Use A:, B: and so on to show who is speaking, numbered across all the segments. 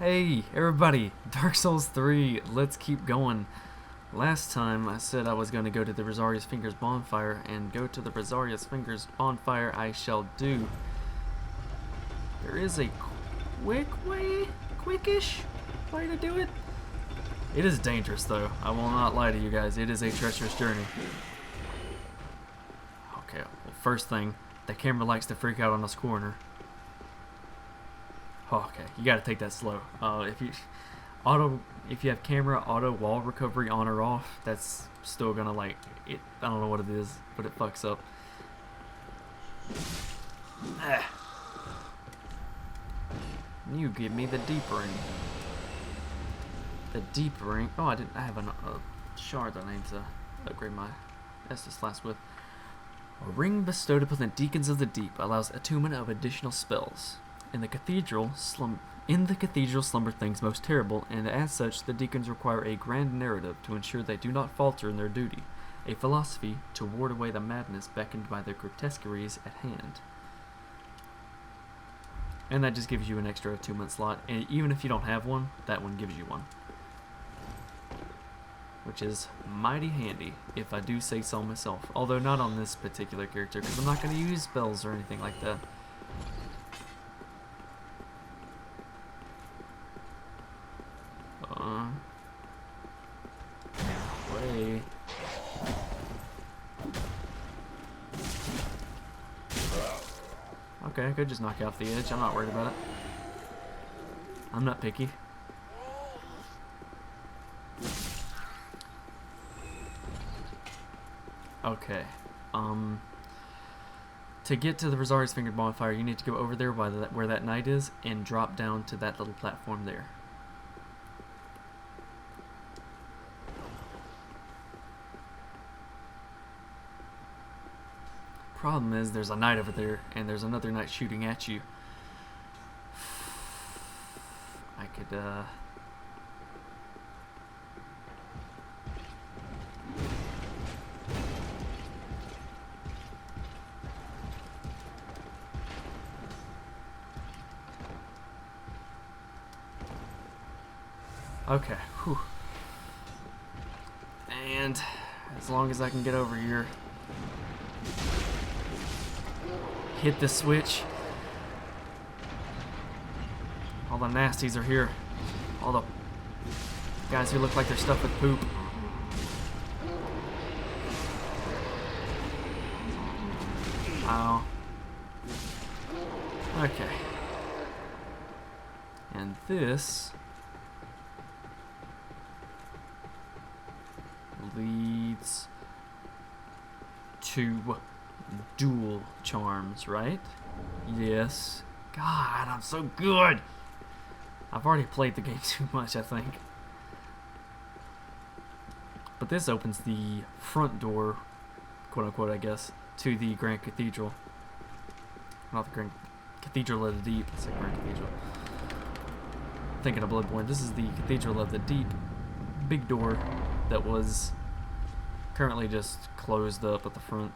A: Hey, everybody, Dark Souls 3, let's keep going. Last time I said I was going to go to the Rosaria's Fingers bonfire, and go to the Rosaria's Fingers bonfire I shall do. There is a quickish way to do it. It is dangerous though, I will not lie to you guys, it is a treacherous journey. Okay, well first thing, the camera likes to freak out on this corner. Oh, okay, you gotta take that slow. If you have camera auto wall recovery on or off, that's still gonna I don't know what it is, but it fucks up. Ah. You give me the deep ring. The deep ring. Oh, I have a shard that I need to upgrade my Estus Flask with. A ring bestowed upon the Deacons of the Deep allows attunement of additional spells. In the cathedral slumber things most terrible, and as such, the deacons require a grand narrative to ensure they do not falter in their duty, a philosophy to ward away the madness beckoned by the grotesqueries at hand. And that just gives you an extra attunement slot, and even if you don't have one, that one gives you one. Which is mighty handy, if I do say so myself. Although not on this particular character, because I'm not going to use spells or anything like that. Way. Okay, I could just knock you off the edge. I'm not worried about it. I'm not picky. Okay. To get to the Rosaria's Finger bonfire, you need to go over there where that knight is and drop down to that little platform there. Problem is, there's a knight over there, and there's another knight shooting at you. I could, Okay, whew. And as long as I can get over here, hit the switch. All the nasties are here. All the guys who look like they're stuffed with poop. Oh. Okay. And this leads to dual charms, right? Yes. God, I'm so good! I've already played the game too much, I think. But this opens the front door, quote unquote, I guess, to the Grand Cathedral. Not the Grand Cathedral of the Deep, it's the Grand Cathedral. Thinking of Bloodborne, this is the Cathedral of the Deep. Big door that was currently just closed up at the front.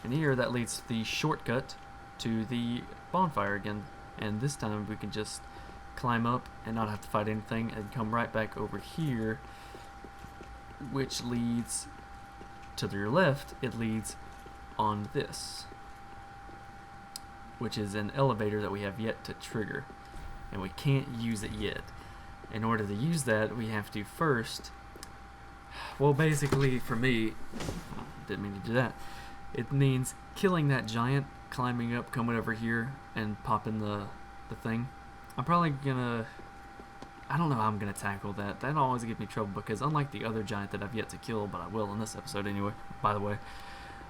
A: And here that leads to the shortcut to the bonfire again, and this time we can just climb up and not have to fight anything and come right back over here, which leads to your left. It leads on this, which is an elevator that we have yet to trigger, and we can't use it yet. In order to use that, we have to first, well, basically for me, didn't mean to do that. It means killing that giant, climbing up, coming over here, and popping the thing. I'm probably gonna, I don't know how I'm gonna tackle that. That always gives me trouble because unlike the other giant that I've yet to kill, but I will in this episode anyway, by the way,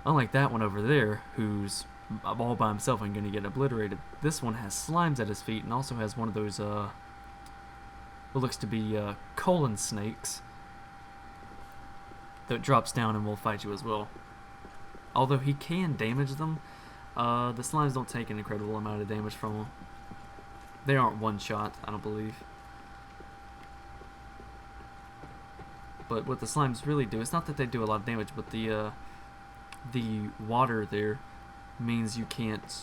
A: unlike that one over there, who's all by himself and gonna get obliterated, this one has slimes at his feet and also has one of those, what looks to be colon snakes that drops down and will fight you as well. Although he can damage them, the slimes don't take an incredible amount of damage from them. They aren't one shot, I don't believe. But what the slimes really do, it's not that they do a lot of damage, but the water there means you can't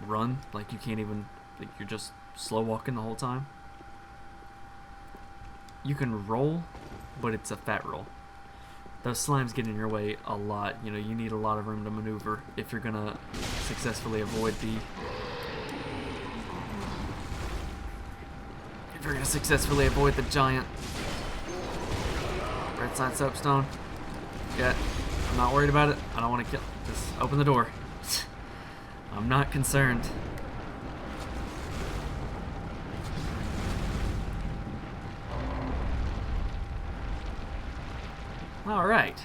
A: run. Like you can't even, like you're just slow walking the whole time. you can roll, but it's a fat roll. Those slimes get in your way a lot. You know, you need a lot of room to maneuver if you're gonna successfully avoid the... If you're gonna successfully avoid the giant red side soapstone. Yeah, I'm not worried about it. I don't want to kill. Just open the door. I'm not concerned. Alright.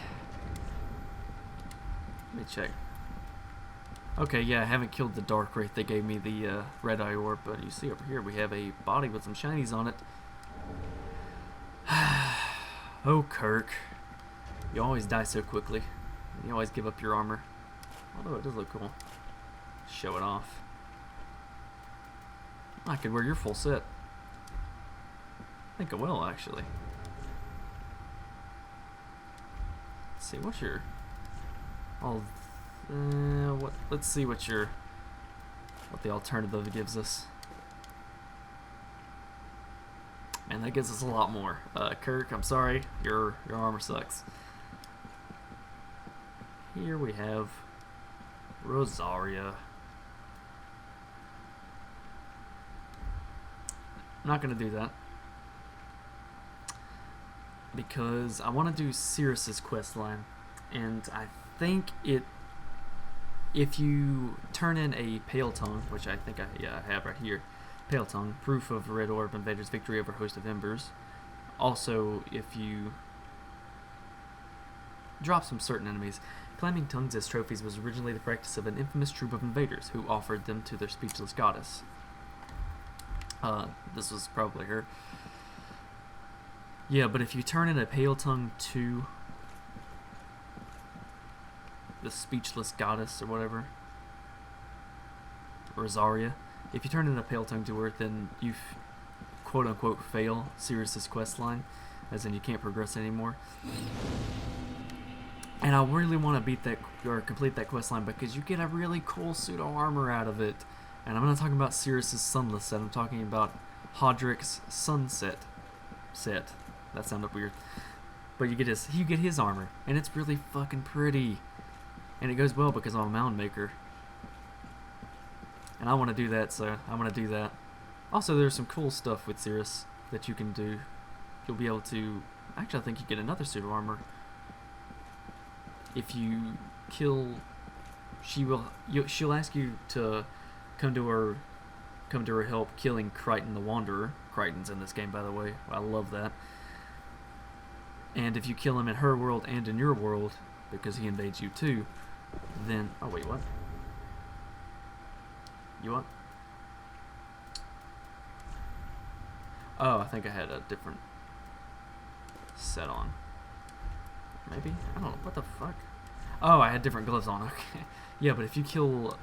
A: Let me check. Okay, yeah, I haven't killed the dark wraith that gave me the red eye orb, but you see over here we have a body with some shinies on it. Oh, Kirk. You always die so quickly. You always give up your armor. Although it does look cool. Show it off. I could wear your full set. I think I will, actually. Let's see, what's your... let's see what the alternative gives us. Man, that gives us a lot more. Kirk, I'm sorry, your armor sucks. Here we have Rosaria. I'm not gonna do that because I want to do Cirrus's quest line, and I think if you turn in a Pale Tongue, which I think I have right here, Pale Tongue, proof of Red Orb Invader's victory over Host of Embers. Also, if you drop some certain enemies, claiming tongues as trophies was originally the practice of an infamous troop of invaders who offered them to their speechless goddess. This was probably her. Yeah, but if you turn in a Pale Tongue to the speechless goddess or whatever, Rosaria, if you turn in a Pale Tongue to her, then you quote-unquote fail Cirrus's quest line, as in you can't progress anymore. And I really want to beat that or complete that quest line because you get a really cool pseudo armor out of it. And I'm not talking about Cirrus's Sunless set. I'm talking about Hodrick's Sunset set. That sounded weird, but you get his armor, and it's really fucking pretty, and it goes well because I'm a mound maker, and I want to do that, so I'm gonna do that. Also, there's some cool stuff with Cirrus that you can do. You'll be able to. Actually, I think you get another pseudo armor if you kill. She'll ask you to come to her help killing Crichton the Wanderer. Crichton's in this game, by the way. I love that. And if you kill him in her world and in your world, because he invades you too, then... Oh, wait, what? You what? Oh, I think I had a different set on. Maybe? I don't know. What the fuck? Oh, I had different gloves on. Okay. Yeah, but if you kill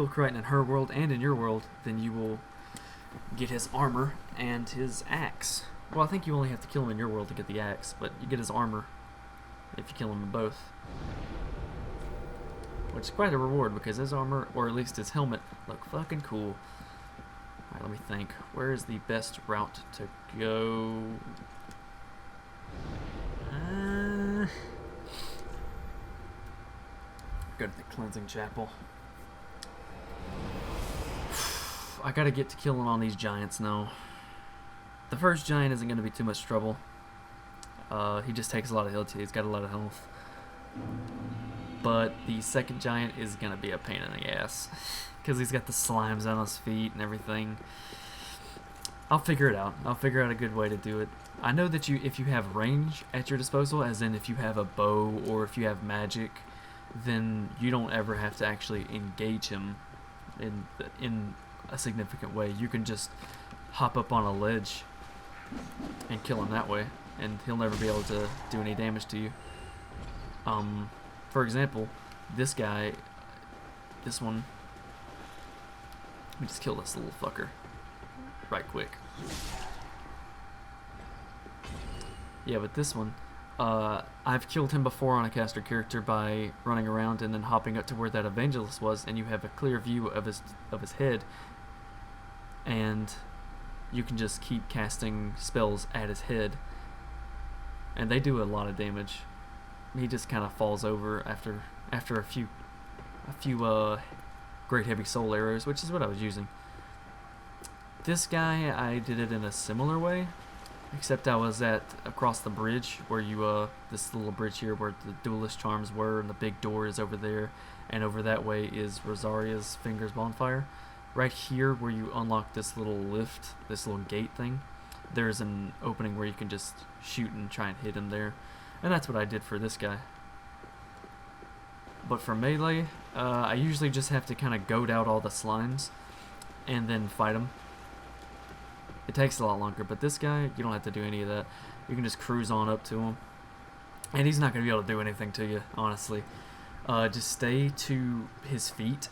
A: Crichton in her world and in your world, then you will get his armor and his axe. Well, I think you only have to kill him in your world to get the axe, but you get his armor if you kill him in both. Which is quite a reward because his armor, or at least his helmet, look fucking cool. Alright, let me think. Where is the best route to go? Go to the cleansing chapel. I gotta get to killing on these giants now. The first giant isn't gonna be too much trouble. He just takes a lot of health. He's got a lot of health. But the second giant is gonna be a pain in the ass because he's got the slimes on his feet and everything. I'll figure it out. I'll figure out a good way to do it. I know that if you have range at your disposal, as in if you have a bow or if you have magic, then you don't ever have to actually engage him in a significant way. You can just hop up on a ledge and kill him that way, and he'll never be able to do any damage to you. For example, this guy, this one, let me just kill this little fucker right quick. Yeah, but this one, I've killed him before on a caster character by running around and then hopping up to where that evangelist was, and you have a clear view of his head, and you can just keep casting spells at his head, and they do a lot of damage. He just kind of falls over after a few great heavy soul arrows, which is what I was using. This guy, I did it in a similar way, except I was at across the bridge where you this little bridge here where the duelist charms were, and the big door is over there, and over that way is Rosaria's Fingers bonfire. Right here where you unlock this little lift, this little gate thing, there's an opening where you can just shoot and try and hit him there. And that's what I did for this guy. But for melee, I usually just have to kind of goad out all the slimes and then fight them. It takes a lot longer, but this guy, you don't have to do any of that. You can just cruise on up to him. And he's not going to be able to do anything to you, honestly. Just stay to his feet,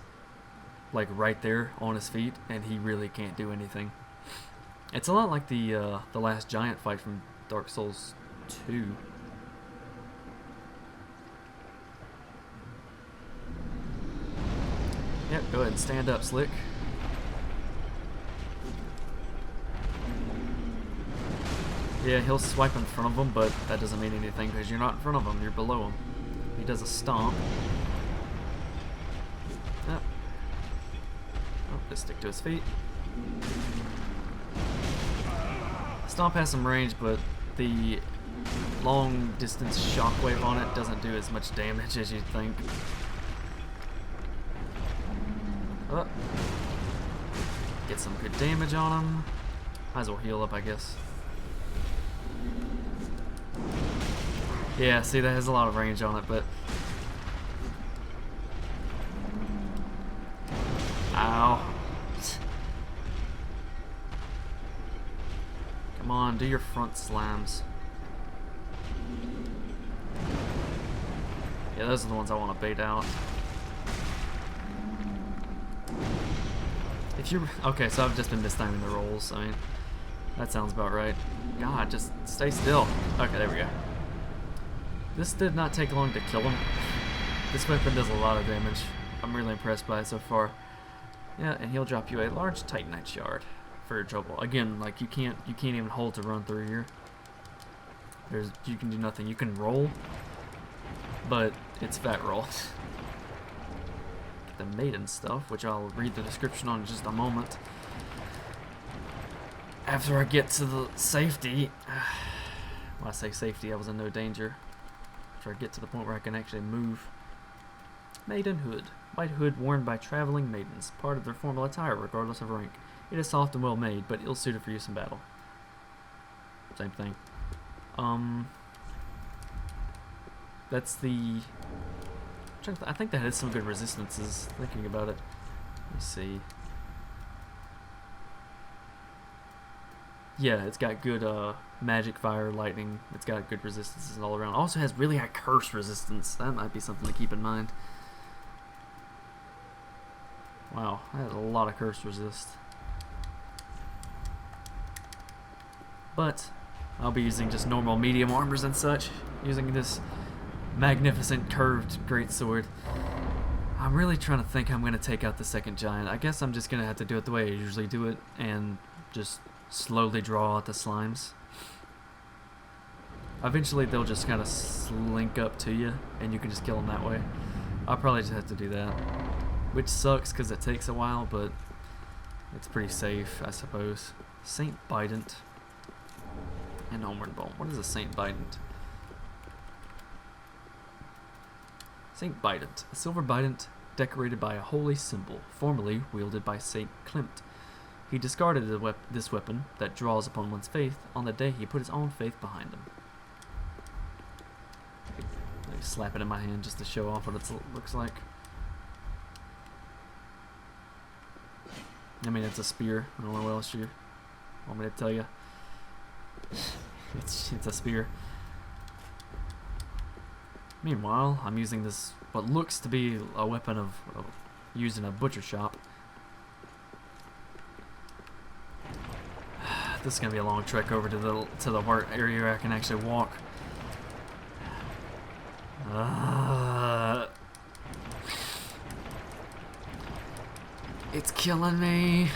A: like right there on his feet, and he really can't do anything. It's a lot like the last giant fight from Dark Souls 2. Yep, go ahead and stand up, Slick. Yeah, he'll swipe in front of him, but that doesn't mean anything because you're not in front of him, you're below him. He does a stomp. Yep. Oh, just stick to his feet. Stomp has some range, but the long distance shockwave on it doesn't do as much damage as you'd think. Oh. Get some good damage on him. Might as well heal up, I guess. Yeah, see, that has a lot of range on it, but... Ow. Come on, do your front slams. Yeah, those are the ones I want to bait out. If you're... Okay, so I've just been mistiming the rolls. I mean, that sounds about right. God, just stay still. Okay, there we go. This did not take long to kill him. This weapon does a lot of damage. I'm really impressed by it so far. Yeah, and he'll drop you a large Titanite shard for your trouble. Again, like you can't even hold to run through here. You can do nothing. You can roll, but it's fat roll. Get the maiden stuff, which I'll read the description on in just a moment. After I get to the safety, when I say safety, I was in no danger. After I get to the point where I can actually move. Maiden hood. White hood worn by traveling maidens, part of their formal attire regardless of rank. It is soft and well made, but ill-suited for use in battle. Same thing. That's the... I think that has some good resistances, thinking about it. Let me see. Yeah, it's got good magic, fire, lightning. It's got good resistances all around. Also has really high curse resistance. That might be something to keep in mind. Wow, that has a lot of curse resist. But I'll be using just normal medium armors and such, using this magnificent curved greatsword. I'm really trying to think how I'm going to take out the second giant. I guess I'm just going to have to do it the way I usually do it and just slowly draw out the slimes. Eventually they'll just kind of slink up to you and you can just kill them that way. I'll probably just have to do that, which sucks because it takes a while, but it's pretty safe, I suppose. Saint Bident and Homeward Bone. What is a Saint Bident? Saint Bident, a silver bident decorated by a holy symbol, formerly wielded by Saint Klimt. He discarded this weapon that draws upon one's faith on the day he put his own faith behind him. Let me slap it in my hand just to show off what it looks like. I mean, it's a spear. I don't know what else you want me to tell you. It's a spear. Meanwhile, I'm using this, what looks to be a weapon used in a butcher shop. This is gonna be a long trek over to the part area where I can actually walk. It's killing me.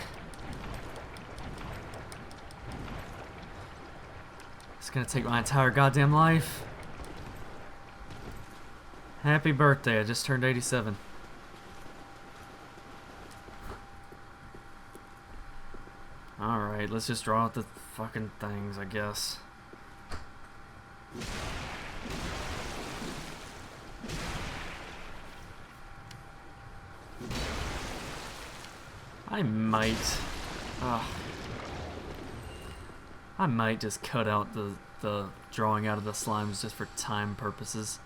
A: It's gonna take my entire goddamn life. Happy birthday, I just turned 87. Alright, let's just draw out the fucking things, I guess. I might just cut out the drawing out of the slimes just for time purposes.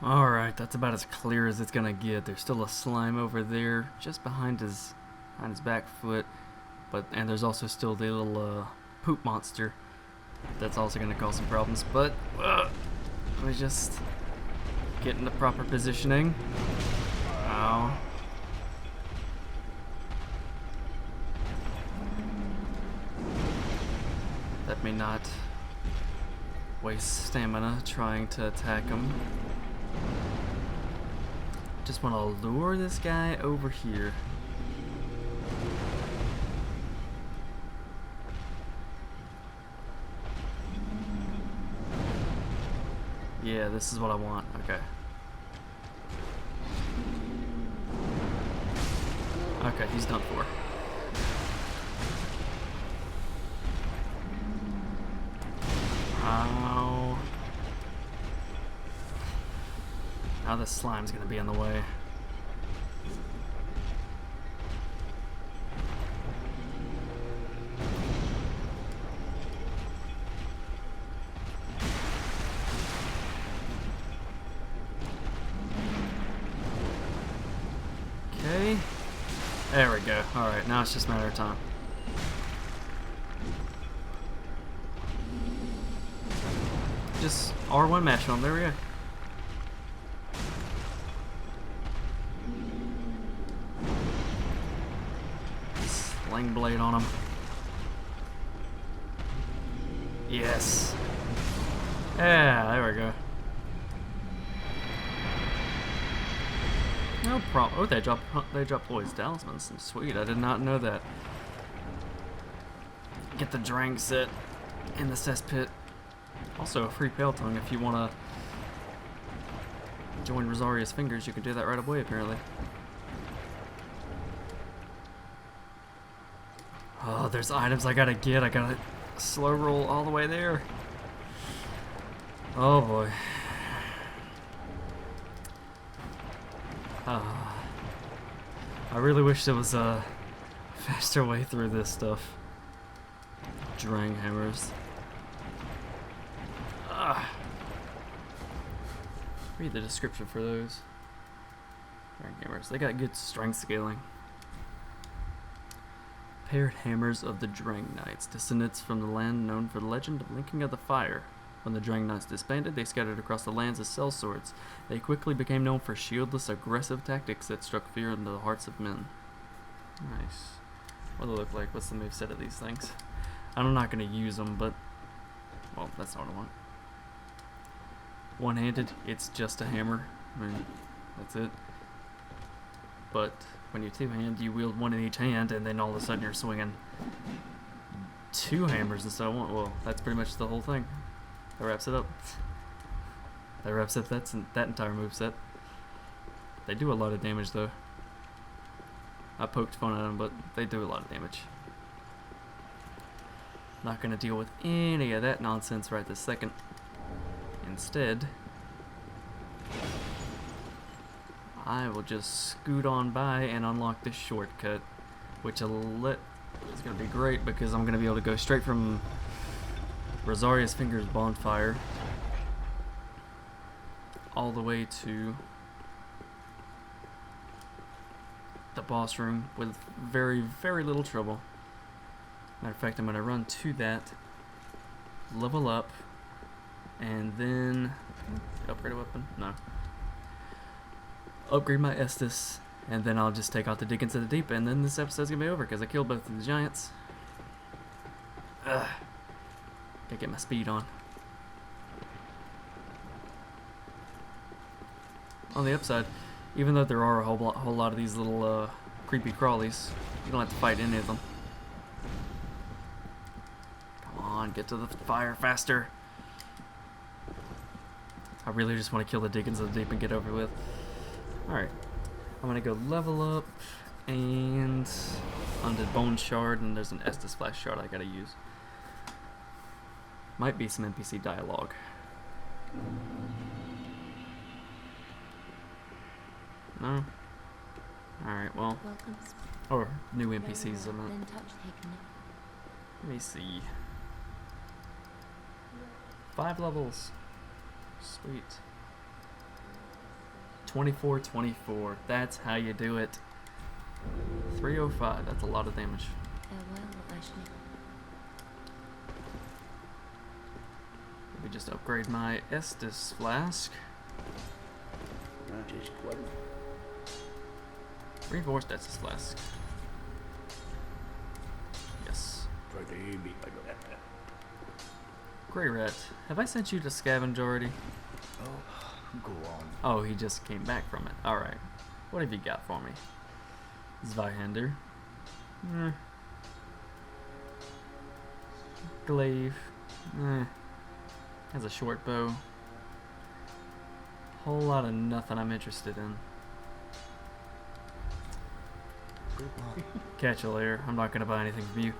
A: Alright, that's about as clear as it's gonna get. There's still a slime over there, just behind his back foot. And there's also still the little poop monster. That's also gonna cause some problems, but let me just get in the proper positioning. Ow. Let me not waste stamina trying to attack him. Just want to lure this guy over here. Yeah, this is what I want. Okay. Okay, he's done for. Ow. Now the slime's gonna be in the way. Okay. There we go. Alright, now it's just a matter of time. Just R1 mash on. There we go. Sling blade on him. Yes. Yeah, there we go. No problem. Oh, they dropped Lloyd's talismans. Sweet, I did not know that. Get the Drang set in the cesspit. Also, a free pale tongue if you want to join Rosaria's fingers. You can do that right away, apparently. Oh, there's items I gotta get. I gotta slow roll all the way there. Oh boy. I really wish there was a faster way through this stuff. Drang hammers. Read the description for those. Drang hammers. They got good strength scaling. Paired hammers of the Drang Knights, descendants from the land known for the legend of Linking of the Fire. When the Drang Knights disbanded, they scattered across the lands as sellswords. They quickly became known for shieldless, aggressive tactics that struck fear into the hearts of men. Nice. What do they look like? What's the moveset of these things? I'm not going to use them, but... well, that's not what I want. One-handed, it's just a hammer. I mean, that's it. But when you two-hand, you wield one in each hand, and then all of a sudden you're swinging two hammers instead of one. Well, that's pretty much the whole thing. That wraps it up. That wraps up that entire moveset. They do a lot of damage, though. I poked fun at them, but they do a lot of damage. Not going to deal with any of that nonsense right this second. Instead, I will just scoot on by and unlock this shortcut, which is going to be great because I'm going to be able to go straight from Rosaria's Fingers Bonfire all the way to the boss room with very, very little trouble. Matter of fact, I'm going to run to that, level up, and then upgrade a weapon? No. Upgrade my Estus, and then I'll just take out the Deacons of the Deep, and then this episode's going to be over because I killed both of the giants. Ugh. Gotta get my speed on. On the upside, even though there are a whole lot of these little creepy crawlies, you don't have to fight any of them. Come on, on, get to the fire faster. I really just want to kill the Deacons of the Deep and get over with. Alright. I'm gonna go level up and undead bone shard, and there's an Estus flash shard I gotta use. Might be some NPC dialogue. No? Alright, well. Or new NPCs, I meant. Let me see. 5 levels. Sweet. 24. That's how you do it. 305. That's a lot of damage. Let me just upgrade my Estus flask. Reinforced Estus flask. Yes. Grey Rat, have I sent you to scavenge already?
B: Oh, go on.
A: Oh, he just came back from it. Alright. What have you got for me? Zweihander. Glaive. Has a short bow. Whole lot of nothing I'm interested in. Catch a layer. I'm not gonna buy anything from you.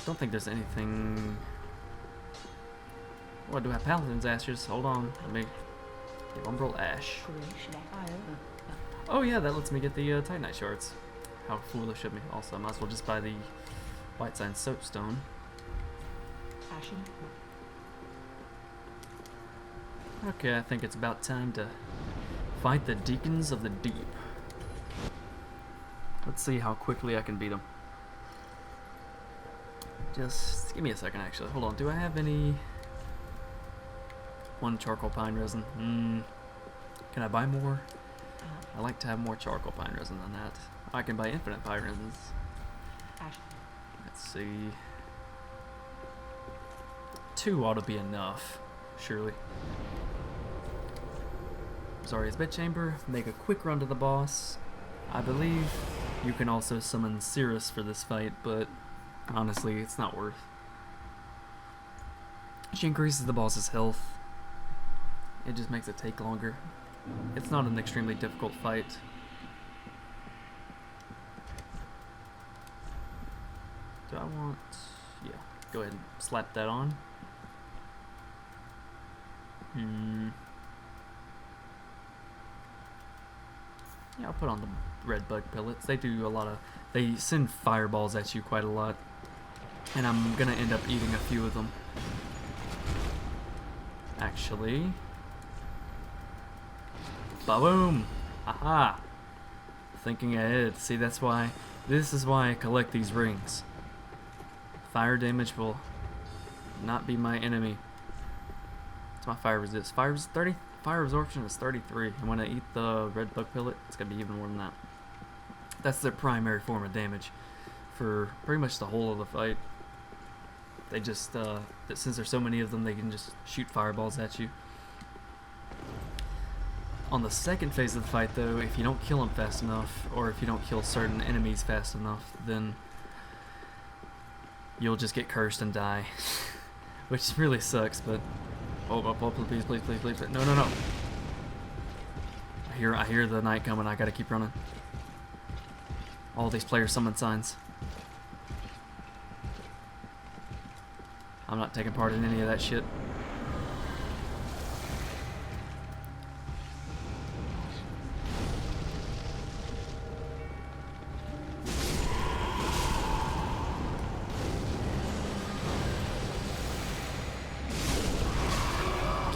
A: Don't think there's anything. What do I have? Paladin's Ashes. Hold on. Let me. Umbral Ash. Oh yeah, that lets me get the Titanite shards. How foolish of me. Also, I might as well just buy the White Sign Soapstone. Okay, I think it's about time to fight the Deacons of the Deep. Let's see how quickly I can beat them. Just give me a second, actually. Hold on. Do I have any? 1 charcoal pine resin. Can I buy more? I like to have more charcoal pine resin than that. I can buy infinite pine resins. Let's see. 2 ought to be enough, surely. Zarya's bedchamber. Make a quick run to the boss. I believe you can also summon Cirrus for this fight, but honestly, it's not worth. She increases the boss's health. It just makes it take longer. It's not an extremely difficult fight. Do I want... Yeah, go ahead and slap that on. Yeah, I'll put on the red bug pellets. They do a lot of... They send fireballs at you quite a lot. And I'm gonna end up eating a few of them. Actually... Ba-boom! Aha! Thinking ahead. See, that's why... This is why I collect these rings. Fire damage will not be my enemy. What's my fire resist? Fire 30. Fire absorption is 33. And when I eat the red bug pellet, it's gonna be even more than that. That's their primary form of damage for pretty much the whole of the fight. They just, since there's so many of them, they can just shoot fireballs at you. On the second phase of the fight, though, if you don't kill them fast enough, or if you don't kill certain enemies fast enough, then you'll just get cursed and die. Which really sucks, but... Oh, please. No. I hear the night coming. I gotta keep running. All these players summon signs. I'm not taking part in any of that shit.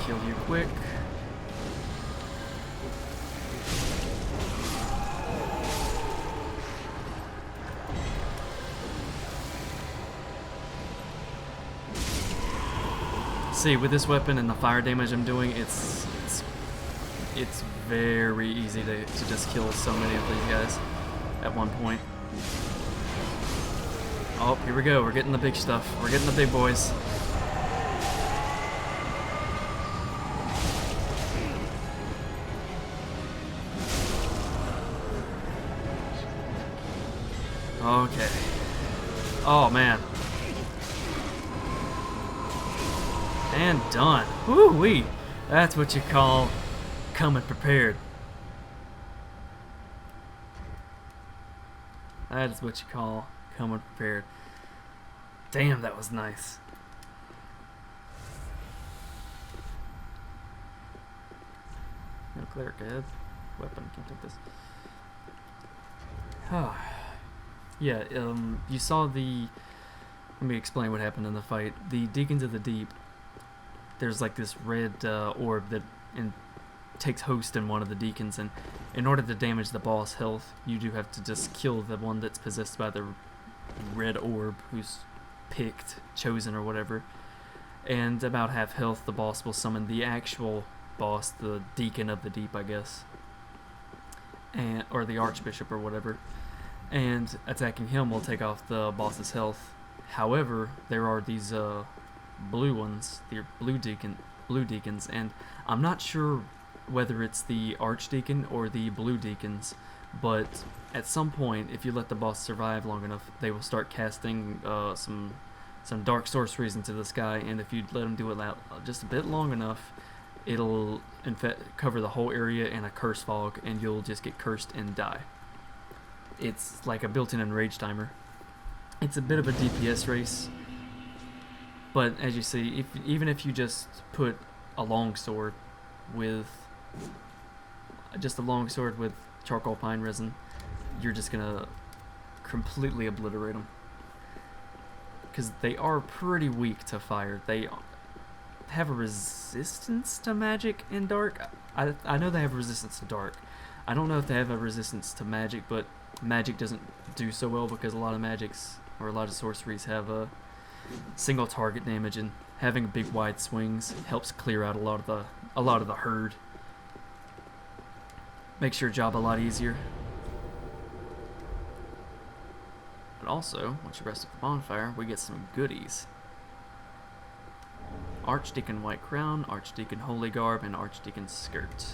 A: Kill you quick. See, with this weapon and the fire damage I'm doing, it's very easy to just kill so many of these guys at one point. Oh, here we go. We're getting the big stuff. We're getting the big boys. Okay. Oh, man. And done. Woo-wee. That's what you call coming prepared. That is what you call coming prepared. Damn, that was nice. No cleric ahead. Weapon, can't take this. Yeah, you saw the... Let me explain what happened in the fight. The Deacons of the Deep, there's like this red orb that takes host in one of the Deacons, and in order to damage the boss' health, you do have to just kill the one that's possessed by the red orb, who's picked, chosen, or whatever. And about half health, the boss will summon the actual boss, the Deacon of the Deep, I guess, or the Archbishop or whatever. And attacking him will take off the boss's health. However, there are these blue ones, the blue deacons, and I'm not sure whether it's the Archdeacon or the blue deacons, but at some point, if you let the boss survive long enough, they will start casting some dark sorceries into the sky, and if you let them do it just a bit long enough, it'll cover the whole area in a curse fog, and you'll just get cursed and die. It's like a built-in enrage timer. It's a bit of a DPS race, but as you see, even if you just put a longsword with charcoal pine resin, you're just gonna completely obliterate them, because they are pretty weak to fire. They have a resistance to magic in dark. I know they have resistance to dark. I don't know if they have a resistance to magic, but magic doesn't do so well because a lot of magics or a lot of sorceries have a single target damage, and having big wide swings helps clear out a lot of the herd. Makes your job a lot easier. But also, once you rest at the bonfire, we get some goodies. Archdeacon White Crown, Archdeacon Holy Garb, and Archdeacon Skirt.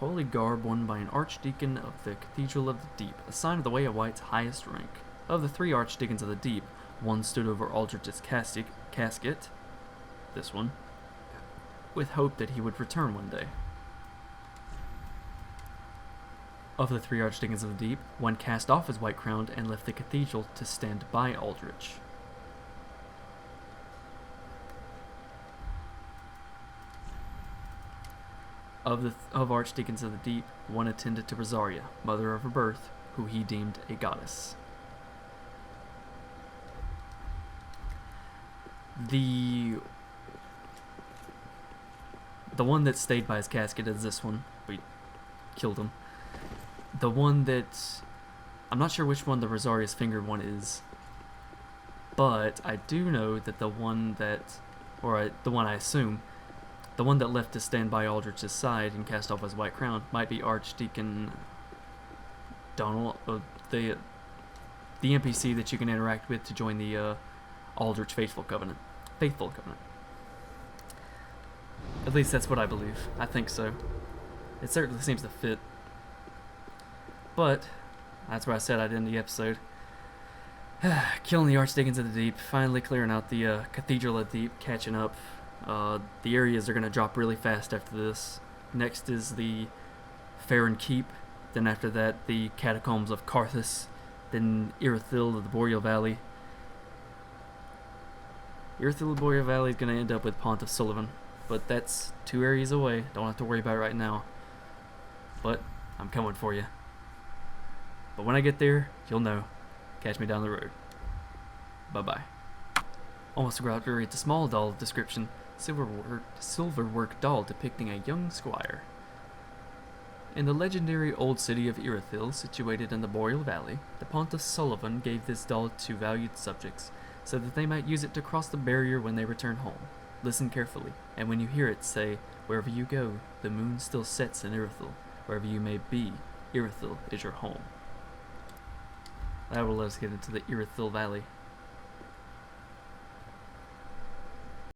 A: Holy Garb won by an Archdeacon of the Cathedral of the Deep, a sign of the Way of White's highest rank. Of the 3 Archdeacons of the Deep, one stood over Aldrich's casket, this one, with hope that he would return one day. Of the 3 Archdeacons of the Deep, one cast off his white crown and left the cathedral to stand by Aldrich. Of Archdeacons of the Deep, one attended to Rosaria, mother of her birth, who he deemed a goddess. The one that stayed by his casket is this one. We killed him. The one that... I'm not sure which one the Rosaria's Finger one is, but I do know that the one I assume, the one that left to stand by Aldrich's side and cast off his white crown might be Archdeacon Donald, the NPC that you can interact with to join the Aldrich Faithful Covenant. At least that's what I believe. I think so. It certainly seems to fit. But that's where I said I'd end the episode. Killing the Archdeacons of the Deep, finally clearing out the Cathedral of the Deep, catching up. The areas are going to drop really fast after this. Next is the Farron Keep. Then after that, the Catacombs of Carthus. Then Irithyll of the Boreal Valley. Irithyll of the Boreal Valley is going to end up with Pont of Sullivan. But that's 2 areas away. Don't have to worry about it right now. But I'm coming for you. But when I get there, you'll know. Catch me down the road. Bye-bye. Almost forgot to read the small doll description. Silverwork doll depicting a young squire. In the legendary old city of Irithyll, situated in the Boreal Valley, the Pont of Sullivan gave this doll to valued subjects, so that they might use it to cross the barrier when they return home. Listen carefully, and when you hear it, say, "Wherever you go, the moon still sets in Irithyll. Wherever you may be, Irithyll is your home." That will let us get into the Irithyll Valley.